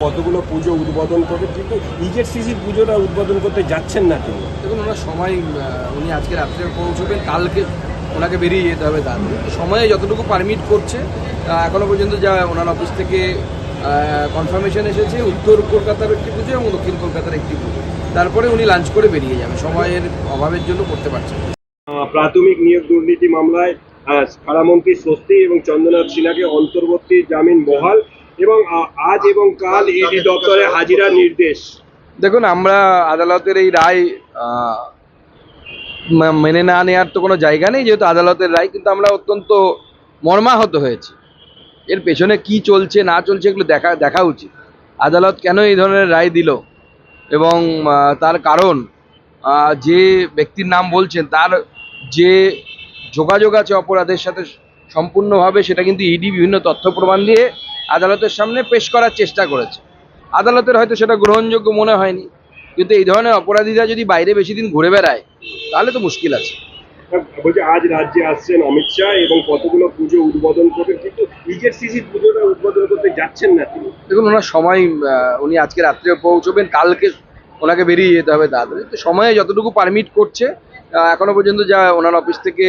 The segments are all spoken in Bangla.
কতগুলো পুজো উদ্বোধন করে, কিন্তু ইজেডসিসির পুজোটা উদ্বোধন করতে যাচ্ছেন না তিনি। দেখুন ওনার সময় উনি আজকে রাত্রে পৌঁছবেন, কালকে ওনাকে বেরিয়ে যেতে হবে। তার সময়ে যতটুকু পারমিট করছে এখনো পর্যন্ত যা ওনার অফিস থেকে কনফার্মেশন এসেছে, উত্তর কলকাতার একটি পুজো এবং দক্ষিণ কলকাতার একটি পুজো। তারপরে উনি লাঞ্চ করে বেরিয়ে যাবেন, সময়ের অভাবের জন্য করতে পারছেন না। প্রাথমিক নিয়োগ দুর্নীতি মামলায় কারামন্ত্রী স্বস্তি এবং চন্দ্রনাথ সিনহাকে অন্তর্বর্তী জামিন বহাল এবং আজ এবং কাল ইডি দপ্তরে হাজিরার নির্দেশ। দেখুন আমরা আদালতের এই রায় মেনে না নেওয়ার তো কোনো জায়গা নেই, যেহেতু আদালতের রায়, কিন্তু আমরা অত্যন্ত মর্মাহত হয়েছি। এর পেছনে কি চলছে না চলছে এগুলো দেখা উচিত। আদালত কেন এই ধরনের রায় দিল এবং তার কারণ, যে ব্যক্তির নাম বলছেন তার যে যোগাযোগ আছে অপরাধের সাথে সম্পূর্ণভাবে, সেটা কিন্তু ইডি বিভিন্ন তথ্য প্রমাণ দিয়ে আদালতের সামনে পেশ করার চেষ্টা করেছে। আদালতের হয়তো সেটা গ্রহণযোগ্য মনে হয়নি, কিন্তু এই ধরনের অপরাধীরা যদি বাইরে বেশি দিন ঘুরে বেড়ায় তাহলে তো মুশকিল আছে। বলছে আজ রাজ্যে আসছেন অমিত শাহ এবং কতগুলো পুজো উদ্বোধন করবেন, কিন্তু ইজেডসিসির পুজোটা উদ্বোধন করতে যাচ্ছেন না তিনি। দেখুন ওনার সময় উনি আজকে রাত্রে পৌঁছবেন, কালকে ওনাকে বেরিয়ে যেতে হবে। তাড়াতাড়ি তো সময়ে যতটুকু পারমিট করছে এখনো পর্যন্ত যা ওনার অফিস থেকে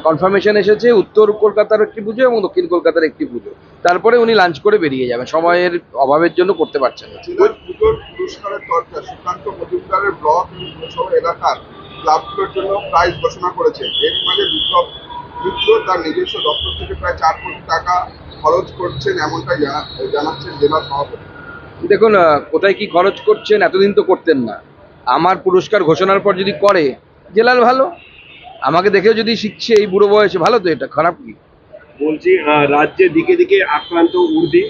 কনফার্মেশন এসেছে, উত্তর কলকাতার একটি পুজো এবং দক্ষিণ কলকাতার একটি পুজো। তারপরে উনি লাঞ্চ করে বেরিয়ে যাবেন, সময়ের অভাবের জন্য করতে পারছেন না। পুজোর পুরস্কারের দরকার সুকান্ত মজুমদারের ব্লক পৌরসভা এলাকার ক্লাবগুলোর জন্য প্রাইজ ঘোষণা করেছে। এর মানে বিপ্লব মিত্র তার নিজস্ব দপ্তর থেকে প্রায় 4 কোটি টাকা খরচ করছেন, এমনটাই জানাচ্ছেন জেলা সভাপতি। দেখুন কোথায় কি খরচ করছেন এতদিন তো করতেন না। আমার পুরস্কার ঘোষণার পর যদি করে জেলার ভালো, আমাকে দেখেও যদি শিখছে এই বুড়ো বয়সে, ভালো তো, এটা খারাপ কি? বলছি রাজ্যে দিকে দিকে আক্রান্ত উর্দি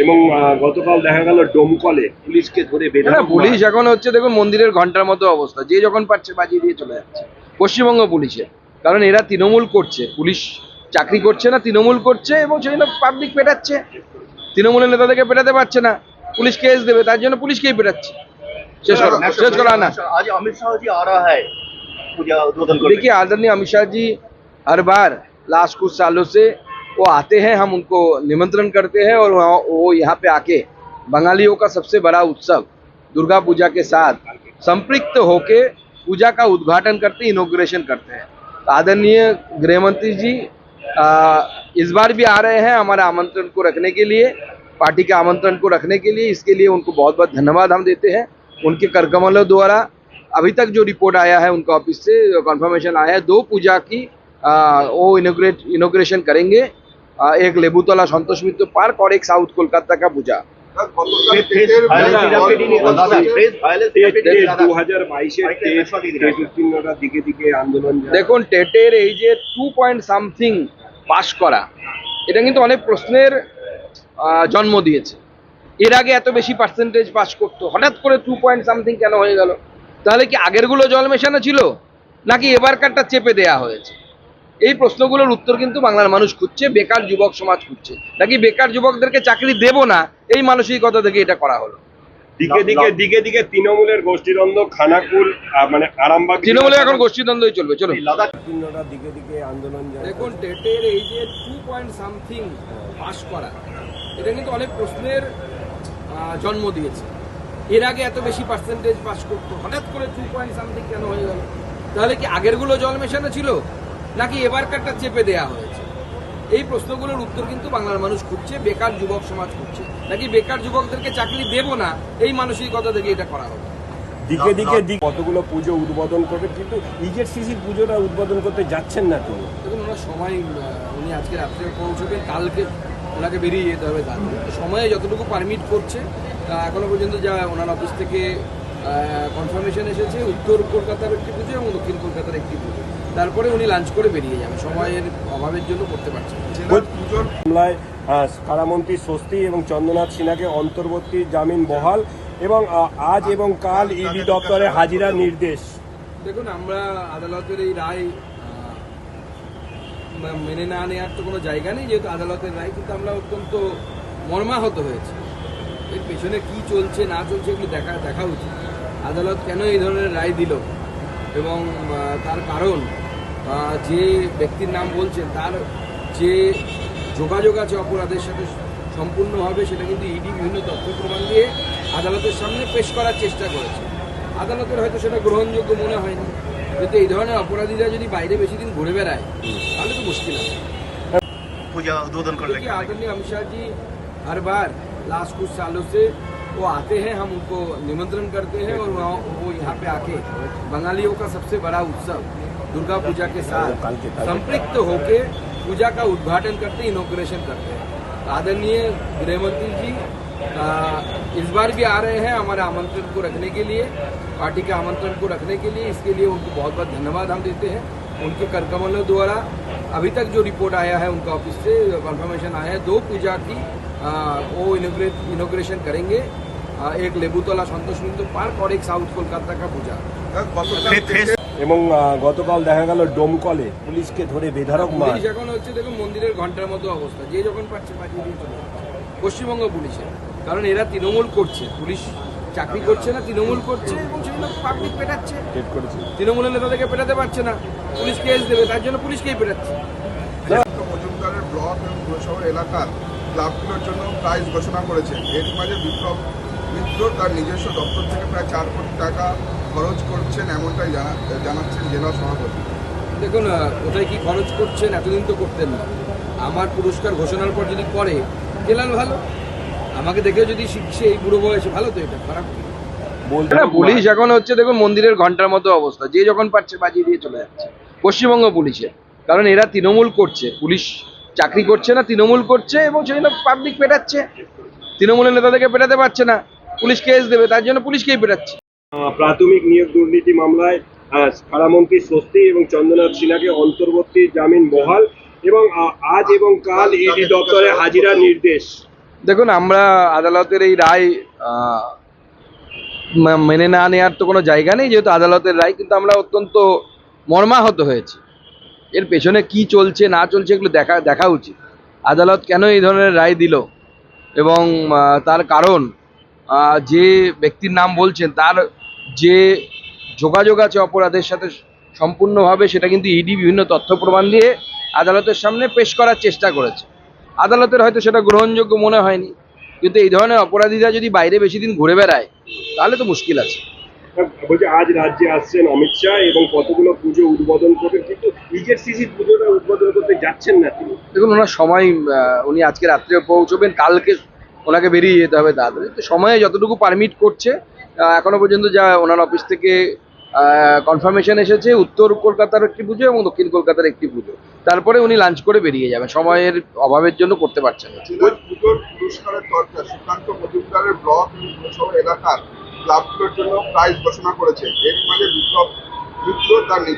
এবং গতকাল দেখা গেল ডোমকলে পুলিশকে ধরে বেঁধে। পুলিশ এখন হচ্ছে দেখুন মন্দিরের ঘন্টার মতো অবস্থা, যে যখন পারছে বাজিয়ে দিয়ে চলে যাচ্ছে পশ্চিমবঙ্গ পুলিশের। কারণ এরা তৃণমূল করছে, পুলিশ চাকরি করছে না, তৃণমূল করছে এবং সেই জন্য পাবলিক পেটাচ্ছে। তৃণমূলের নেতাদেরকে পেটাতে পারছে না, পুলিশ কেস দেবে, তার জন্য পুলিশকেই পেটাচ্ছে। শেষ করা না। आज अमित शाह जी आ रहा है पूजा उद्बोधन करने। देखिए आदरणीय अमित शाह जी हर बार लास्ट कुछ सालों से वो आते हैं, हम उनको निमंत्रण करते हैं और वो यहाँ पे आके बंगालियों का सबसे बड़ा उत्सव दुर्गा पूजा के साथ संपृक्त होके पूजा का उद्घाटन करते, इनॉग्रेशन करते हैं। तो आदरणीय गृह मंत्री जी इस बार भी आ रहे हैं हमारे आमंत्रण को रखने के लिए, पार्टी के आमंत्रण को रखने के लिए। इसके लिए उनको बहुत बहुत धन्यवाद हम देते हैं। उनके करकमलों द्वारा अभी तक जो रिपोर्ट आया है उनका ऑफिस से कंफर्मेशन आया है, 2 पूजा की वो इनॉग्रेशन करेंगे, एक लेबुतला संतोष मित्र पार्क और एक साउथ कोलकाता का पूजा। 2022 দিকে দিকে আন্দোলন। দেখুন টেটের এই যে 2 পয়েন্ট সামথিং পাস করা, এটা কিন্তু অনেক প্রশ্নের জন্ম দিয়েছে। এর আগে এত বেশি পার্সেন্টেজ পাস করতো, হঠাৎ করে 2 পয়েন্ট সামথিং কেন হয়ে গেল? তাহলে কি আগেরগুলো জল মেশানো ছিল, নাকি এবারকারটা চেপে দেয়া হয়েছে? এই প্রশ্নগুলোর উত্তর কিন্তু বাংলার মানুষ খুঁজছে, বেকার যুবক সমাজ খুঁজছে। নাকি বেকার যুবকদেরকে চাকরি দেব না, এই মানসিকতা থেকে এটা করা হলো। দিকে দিকে তৃণমূলের গোষ্ঠীদ্বন্দ্ব, খানাকুল মানে আরামবাগ তৃণমূলের এখন গোষ্ঠীদ্বন্দ্বই চলবে। চলো দিকে দিকে আন্দোলন। দেখুন টেটের এই যে 2 পয়েন্ট সামথিং পাস করা, এটা কিন্তু অনেক প্রশ্নের জন্ম দিয়েছে। এর আগে এত বেশি পার্সেন্টেজ পাস করতো, হঠাৎ করে 2 পয়েন্ট সামথিং কেন হয়ে গেল? তাহলে কি আগেরগুলো জল মেশানো ছিল, নাকি এবারকারটা চেপে দেয়া হয়েছে? এই প্রশ্নগুলোর উত্তর কিন্তু বাংলার মানুষ খুঁজছে, বেকার যুবক সমাজ খুঁজছে। নাকি বেকার যুবকদেরকে চাকরি দেব না, এই মানসিকতা থেকে এটা করা হলো। দিকে দিকে কতগুলো পুজো উদ্বোধন করবেন, কিন্তু ইজেডসিসির পুজোটা উদ্বোধন করতে যাচ্ছেন না তিনি। দেখুন ওনার সময় উনি আজকে রাত্রে পৌঁছবেন, কালকে ওনাকে বেরিয়ে যেতে হবে। তাড়াতাড়ি তো সময়ে যতটুকু পারমিট করছে এখনো পর্যন্ত যা ওনার অফিস থেকে কনফার্মেশন এসেছে, উত্তর কলকাতার একটি পুজো এবং দক্ষিণ কলকাতার একটি পুজো। তারপরে উনি লাঞ্চ করে বেরিয়ে যাবেন, সময়ের অভাবের জন্য করতে পারছেন না। পুজোর মামলায় কারামন্ত্রী স্বস্তি এবং চন্দ্রনাথ সিনহাকে অন্তর্বর্তী জামিন বহাল এবং আজ এবং কাল ইডি দপ্তরে হাজিরার নির্দেশ। দেখুন আমরা আদালতের এই রায় মেনে না নেওয়ার তো কোনো জায়গা নেই, যেহেতু আদালতের রায়, কিন্তু আমরা অত্যন্ত মর্মাহত হয়েছি। এর পেছনে কি চলছে না চলছে এগুলো দেখা উচিত। আদালত কেন এই ধরনের রায় দিল এবং তার কারণ, যে ব্যক্তির নাম বলছেন তার যে যোগাযোগ আছে অপরাধের সাথে সম্পূর্ণভাবে সেটা কিন্তু ইডি বিভিন্ন তথ্য প্রমাণ দিয়ে আদালতের সামনে পেশ করার চেষ্টা করেছে। আদালতের হয়তো সেটা গ্রহণযোগ্য মনে হয়নি, কিন্তু এই ধরনের অপরাধীরা যদি বাইরে বেশি দিন ঘুরে বেড়ায় তাহলে তো মুশকিল আছে। पूजा उद्बोधन करने देखिए आदरणीय अमित शाह जी हर बार लास्ट कुछ सालों से वो आते हैं, हम उनको निमंत्रण करते हैं और वो यहाँ पे आके बंगालियों का सबसे बड़ा उत्सव दुर्गा पूजा के साथ संपृक्त होके पूजा का उद्घाटन करते, इनॉग्रेशन करते हैं। आदरणीय गृहमंत्री जी इस बार भी आ रहे हैं हमारे आमंत्रण को रखने के लिए, पार्टी के आमंत्रण को रखने के लिए। इसके लिए उनको बहुत बहुत धन्यवाद हम देते हैं। उनके करकमलों द्वारा अभी तक जो रिपोर्ट आया है उनका ऑफिस से कंफर्मेशन आया है 2 पूजा की वो इनॉग्रेशन करेंगे, एक लेबुतला संतोष मित्र पार्क और एक साउथ कोलकाता का पूजा। এবং গতকাল দেখা গেল ডোমকলে পুলিশকে ধরে বেধড়ক মার। পুলিশ এখন হচ্ছে দেখুন মন্দিরের ঘন্টার মতো অবস্থা, যে যখন পাচ্ছে বাজিয়ে দিয়ে চলে যাচ্ছে। পশ্চিমবঙ্গ পুলিশের, কারণ এরা তৃণমূল করছে, পুলিশ চাকরি করছে না, তৃণমূল করছে এবং সেগুলো পাবলিক পেটাচ্ছে। তৃণমূলের নেতাদেরকে পেটাতে পারছে না, পুলিশ কেস দেবে, তার জন্য পুলিশকেই পেটাচ্ছে। সুকান্ত মজুমদারের ব্লক এবং পুরসভা এলাকার ক্লাবগুলোর জন্য প্রাইজ ঘোষণা করেছে। এর মাঝে বিপ্লব মিত্র তার নিজস্ব দপ্তর থেকে প্রায় 4 কোটি টাকা খরচ করছেন, এমনটাই জানাচ্ছেন জেলা সভাপতি। দেখুন কোথায় কি খরচ করছেন এতদিন তো করতেন না। আমার পুরস্কার ঘোষণার পর যদি করে গেলাল ভালো, আমাকে দেখে যদি শিখছে এই বুড়ো বয়সে, ভালো তো, এটা খারাপ কি? না, পুলিশ এখন হচ্ছে দেখুন মন্দিরের ঘন্টার মতো অবস্থা, যে যখন পারছে বাজিয়ে দিয়ে চলে যাচ্ছে। পশ্চিমবঙ্গ পুলিশের, কারণ এরা তৃণমূল করছে, পুলিশ চাকরি করছে না, তৃণমূল করছে এবং সেগুলো পাবলিক পেটাচ্ছে। তৃণমূলের নেতাদেরকে পেটাতে পারছে না, পুলিশ কেস দেবে, তার জন্য পুলিশকেই পেটাচ্ছে। প্রাথমিক নিয়োগ দুর্নীতি মামলায় কারামন্ত্রী স্বস্তি এবং চন্দ্রনাথ সিনহাকে অন্তর্বর্তী জামিন বহাল এবং আজ এবং কাল ইডি দপ্তরে হাজিরা নির্দেশ। দেখুন আমরা আদালতের এই রায় মেনে না নেওয়ার তো কোনো জায়গা নেই, যেহেতু আদালতের রায়, কিন্তু আমরা অত্যন্ত মর্মাহত হয়েছি। এর পেছনে কি চলছে না চলছে এগুলো দেখা উচিত। আদালত কেন এই ধরনের রায় দিল এবং তার কারণ, যে ব্যক্তির নাম বলছেন তার যে যোগাযোগ আছে অপরাধের সাথে সম্পূর্ণভাবে, সেটা কিন্তু ইডি বিভিন্ন তথ্য প্রমাণ দিয়ে আদালতের সামনে পেশ করার চেষ্টা করেছে। আদালতের হয়তো সেটা গ্রহণযোগ্য মনে হয়নি, কিন্তু এই ধরনের অপরাধীরা যদি বাইরে বেশি দিন ঘুরে বেড়ায় তাহলে তো মুশকিল আছে। বলছে আজ রাজ্যে আসছেন অমিত শাহ এবং কতগুলো পুজো উদ্বোধন করবেন, কিন্তু নিজের সিসির পুজোটা উদ্বোধন করতে যাচ্ছেন না তিনি। দেখুন ওনার সময়, উনি আজকে রাত্রে পৌঁছবেন, কালকে ওনাকে বেরিয়ে যেতে হবে তাড়াতাড়ি। তো সময়ে যতটুকু পারমিট করছে, এখনো পর্যন্ত যা ওনার অফিস থেকে কনফার্মেশন এসেছে, উত্তর কলকাতার একটি পুজো এবং দক্ষিণ কলকাতার একটি পুজো, তারপরে উনি লাঞ্চ করে বেরিয়ে যাবেন। সময়ের অভাবের জন্য করতে পারছেন না। জেলার পুজোর পুরস্কারের দরকার সুকান্ত মজুমদারের ব্লক এবং পুরসভা এলাকার ক্লাবগুলোর জন্য প্রাইজ ঘোষণা করেছে। এর মাঝে বিপ্লব মিত্র তার নিজস্ব